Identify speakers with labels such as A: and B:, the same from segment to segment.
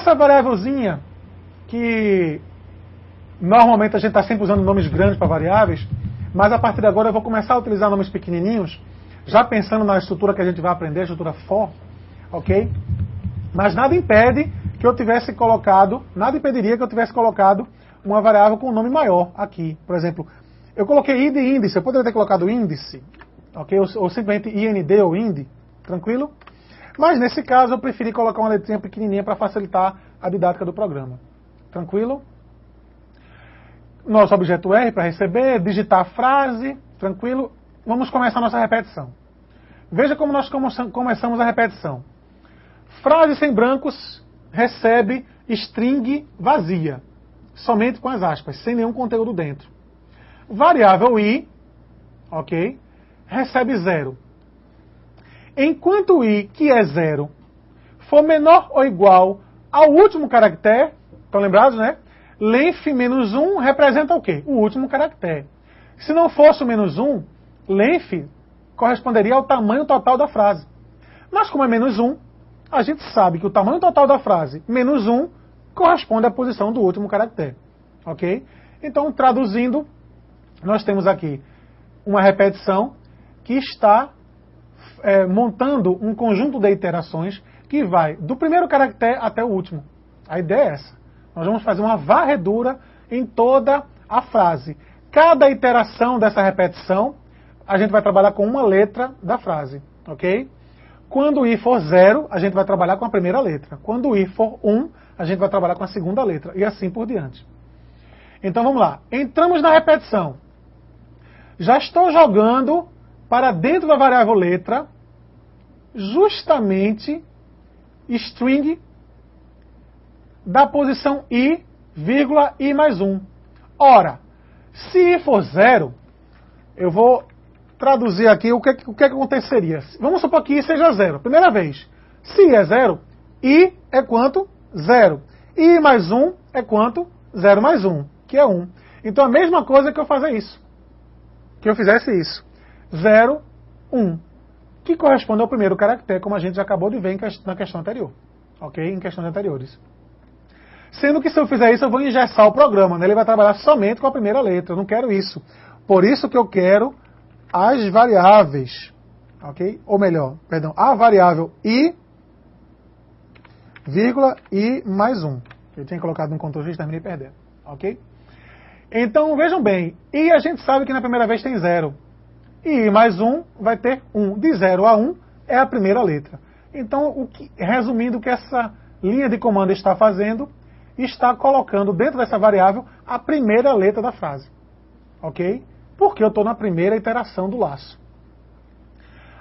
A: essa variávelzinha, que normalmente a gente está sempre usando nomes grandes para variáveis, mas a partir de agora eu vou começar a utilizar nomes pequenininhos, já pensando na estrutura que a gente vai aprender, a estrutura for, ok? Mas nada impede que eu tivesse colocado, nada impediria que eu tivesse colocado uma variável com um nome maior aqui. Por exemplo, eu coloquei id e índice, eu poderia ter colocado índice, ok? Ou simplesmente IND ou IND, tranquilo? Mas nesse caso eu preferi colocar uma letrinha pequenininha para facilitar a didática do programa. Tranquilo? Nosso objeto R para receber, digitar a frase, tranquilo? Vamos começar a nossa repetição. Veja como nós começamos a repetição. Frase sem brancos recebe string vazia, somente com as aspas, sem nenhum conteúdo dentro. Variável i, ok, recebe 0. Enquanto o i, que é 0, for menor ou igual ao último caractere, estão lembrados, né? Length menos 1 representa o quê? O último caractere. Se não fosse o menos 1, length corresponderia ao tamanho total da frase. Mas como é menos 1, a gente sabe que o tamanho total da frase, menos 1, corresponde à posição do último caractere. Ok? Então, traduzindo, nós temos aqui uma repetição que está montando um conjunto de iterações que vai do primeiro caractere até o último. A ideia é essa. Nós vamos fazer uma varredura em toda a frase. Cada iteração dessa repetição, a gente vai trabalhar com uma letra da frase. Ok? Quando o i for 0, a gente vai trabalhar com a primeira letra. Quando o i for 1, a gente vai trabalhar com a segunda letra. E assim por diante. Então vamos lá. Entramos na repetição. Já estou jogando para dentro da variável letra justamente string da posição i, vírgula, i mais 1. Ora, se i for 0, eu vou traduzir aqui o que aconteceria. Vamos supor que i seja 0. Primeira vez. Se i é 0, i é quanto? 0. I mais 1 é quanto? 0 mais 1, que é 1. Então a mesma coisa que eu fazer isso. Que eu fizesse isso. 0, 1. Que corresponde ao primeiro caractere, como a gente já acabou de ver na questão anterior. Ok? Em questões anteriores. Sendo que se eu fizer isso, eu vou engessar o programa, né? Ele vai trabalhar somente com a primeira letra. Eu não quero isso. Por isso que eu quero as variáveis. Ok? Ou melhor, perdão, a variável i, vírgula, i mais 1. Eu tinha colocado no Ctrl G e terminei perdendo. Ok? Então, vejam bem. I a gente sabe que na primeira vez tem 0. E i mais 1 vai ter 1. De 0 a 1 é a primeira letra. Então, resumindo o que essa linha de comando está fazendo, está colocando dentro dessa variável a primeira letra da frase. Ok? Porque eu estou na primeira iteração do laço.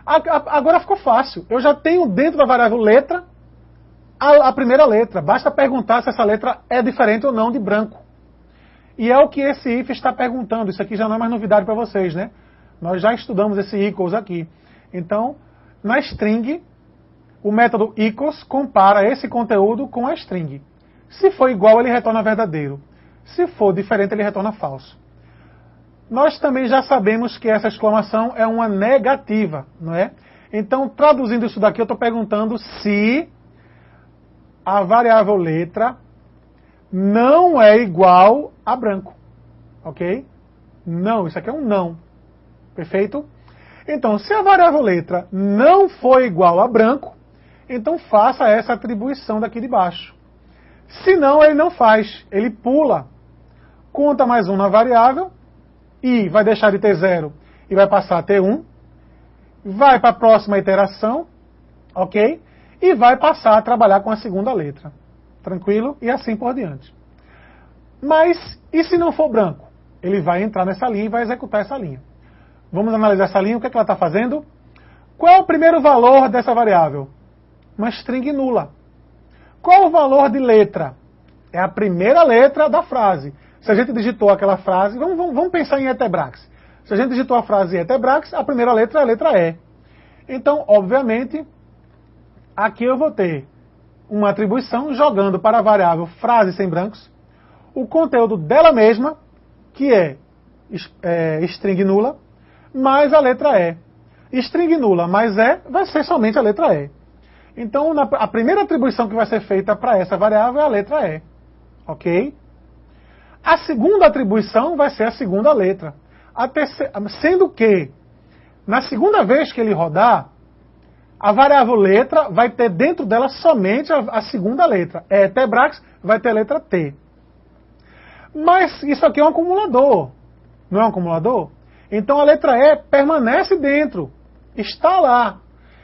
A: Agora ficou fácil. Eu já tenho dentro da variável letra a primeira letra. Basta perguntar se essa letra é diferente ou não de branco. E é o que esse if está perguntando. Isso aqui já não é mais novidade para vocês, né? Nós já estudamos esse equals aqui. Então, na string, o método equals compara esse conteúdo com a string. Se for igual, ele retorna verdadeiro. Se for diferente, ele retorna falso. Nós também já sabemos que essa exclamação é uma negativa, não é? Então, traduzindo isso daqui, eu estou perguntando se a variável letra não é igual a branco. Ok? Não, isso aqui é um não. Perfeito? Então, se a variável letra não for igual a branco, então faça essa atribuição daqui de baixo. Se não, ele não faz. Ele pula. Conta mais 1 na variável. I vai deixar de ter 0 e vai passar a ter 1. Vai para a próxima iteração. Ok? E vai passar a trabalhar com a segunda letra. Tranquilo? E assim por diante. Mas, e se não for branco? Ele vai entrar nessa linha e vai executar essa linha. Vamos analisar essa linha. O que é que ela está fazendo? Qual é o primeiro valor dessa variável? Uma string nula. Qual o valor de letra? É a primeira letra da frase. Se a gente digitou aquela frase, vamos pensar em Etebrax. Se a gente digitou a frase Etebrax, a primeira letra é a letra E. Então, obviamente, aqui eu vou ter uma atribuição jogando para a variável frase sem brancos o conteúdo dela mesma, que é string nula, mais a letra E. String nula mais E vai ser somente a letra E. Então, a primeira atribuição que vai ser feita para essa variável é a letra E. Ok? A segunda atribuição vai ser a segunda letra. Sendo que, na segunda vez que ele rodar, a variável letra vai ter dentro dela somente a segunda letra. Tebrax vai ter a letra T. Mas isso aqui é um acumulador. Não é um acumulador? Então a letra E permanece dentro. Está lá.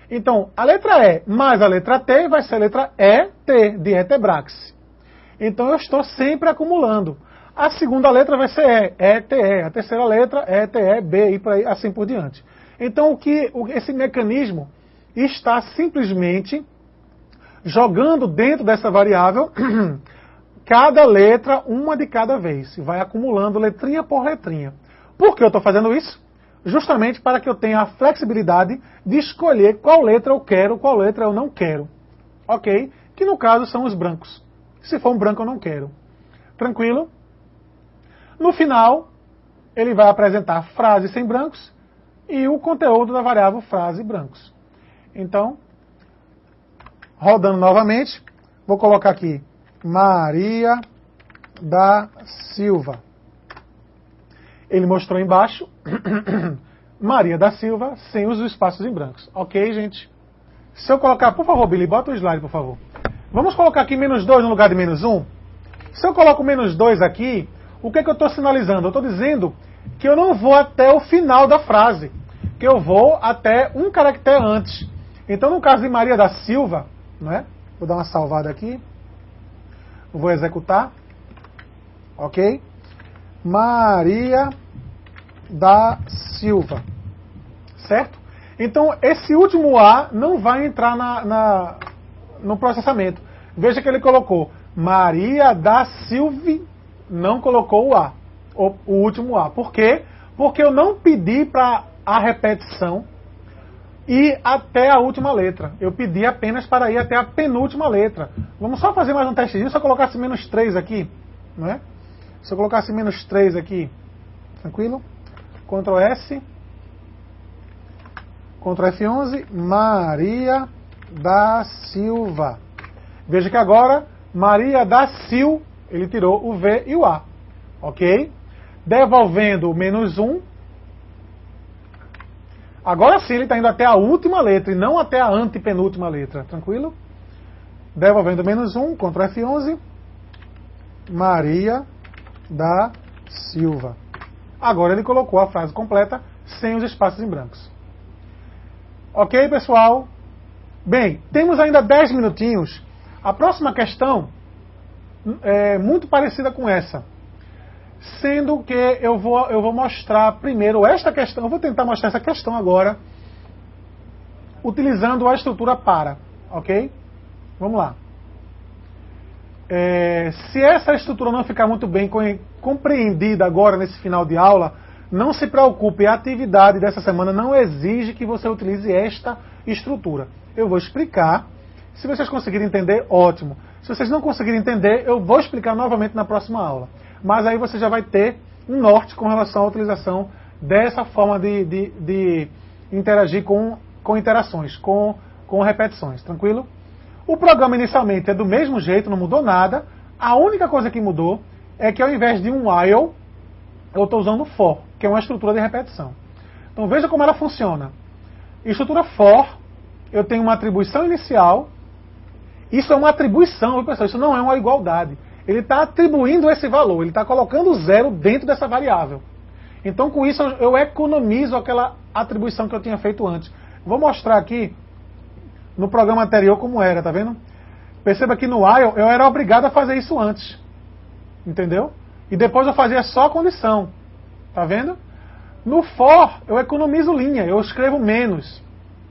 A: Então a letra E mais a letra T vai ser a letra ET, de Etebrax. Então eu estou sempre acumulando. A segunda letra vai ser ETE. A terceira letra ETE, B e por aí, assim por diante. Então esse mecanismo está simplesmente jogando dentro dessa variável cada letra, uma de cada vez. E vai acumulando letrinha por letrinha. Por que eu estou fazendo isso? Justamente para que eu tenha a flexibilidade de escolher qual letra eu quero, qual letra eu não quero. Ok? Que no caso são os brancos. Se for um branco eu não quero. Tranquilo? No final, ele vai apresentar frases sem brancos e o conteúdo da variável frase brancos. Então, rodando novamente, vou colocar aqui Maria da Silva. Ele mostrou embaixo Maria da Silva sem os espaços em brancos. Ok, gente? Se eu colocar, por favor, Billy, bota o slide, por favor. Vamos colocar aqui -2 no lugar de -1? Se eu coloco -2 aqui, o que é que eu estou sinalizando? Eu estou dizendo que eu não vou até o final da frase, que eu vou até um caractere antes. Então, no caso de Maria da Silva, né? Vou dar uma salvada aqui. Vou executar. Ok? Maria da Silva. Certo? Então, esse último A não vai entrar no processamento. Veja que ele colocou Maria da Silva, não colocou o A, o último A. Por quê? Porque eu não pedi para a repetição ir até a última letra. Eu pedi apenas para ir até a penúltima letra. Vamos só fazer mais um testezinho. Se eu colocasse -3 aqui, não é? Se eu colocasse -3 aqui, tranquilo? Ctrl S, Ctrl F11, Maria da Silva. Veja que agora, Maria da Sil, ele tirou o V e o A. Ok? Devolvendo o -1. Agora sim ele está indo até a última letra e não até a antepenúltima letra. Tranquilo? Devolvendo o -1, Ctrl F11, Maria da Silva. Agora ele colocou a frase completa sem os espaços em brancos. Ok, pessoal? Bem, temos ainda 10 minutinhos. A próxima questão é muito parecida com essa. Sendo que eu vou mostrar primeiro esta questão. Eu vou tentar mostrar essa questão agora, utilizando a estrutura para. Ok? Vamos lá. Se essa estrutura não ficar muito bem compreendida agora nesse final de aula, não se preocupe, a atividade dessa semana não exige que você utilize esta estrutura. Eu vou explicar. Se vocês conseguirem entender, ótimo. Se vocês não conseguirem entender, eu vou explicar novamente na próxima aula. Mas aí você já vai ter um norte com relação à utilização dessa forma de interagir com interações, com repetições. Tranquilo? O programa inicialmente é do mesmo jeito, não mudou nada. A única coisa que mudou é que ao invés de um while, eu estou usando for, que é uma estrutura de repetição. Então veja como ela funciona. Estrutura for, eu tenho uma atribuição inicial. Isso é uma atribuição, viu, pessoal? Isso não é uma igualdade. Ele está atribuindo esse valor, ele está colocando o zero dentro dessa variável. Então com isso eu economizo aquela atribuição que eu tinha feito antes. Vou mostrar aqui no programa anterior como era, tá vendo? Perceba que no while eu era obrigado a fazer isso antes. Entendeu? E depois eu fazia só a condição. Tá vendo? No for eu economizo linha, eu escrevo menos.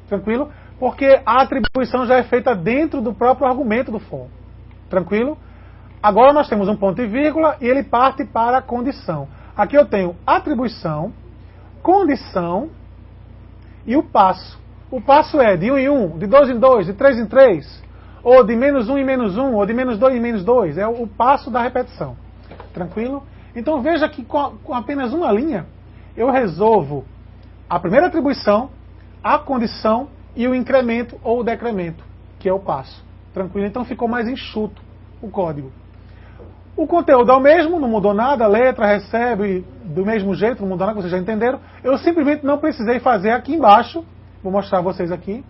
A: Tranquilo? Porque a atribuição já é feita dentro do próprio argumento do for. Tranquilo? Agora nós temos um ponto e vírgula e ele parte para a condição. Aqui eu tenho atribuição, condição e o passo. O passo é de 1 em 1, de 2 em 2, de 3 em 3, ou de -1 em -1, ou de -2 em -2. É o passo da repetição. Tranquilo? Então veja que com apenas uma linha, eu resolvo a primeira atribuição, a condição e o incremento ou o decremento, que eu passo. Tranquilo? Então ficou mais enxuto o código. O conteúdo é o mesmo, não mudou nada, a letra recebe do mesmo jeito, não mudou nada, vocês já entenderam. Eu simplesmente não precisei fazer aqui embaixo, vou mostrar a vocês aqui,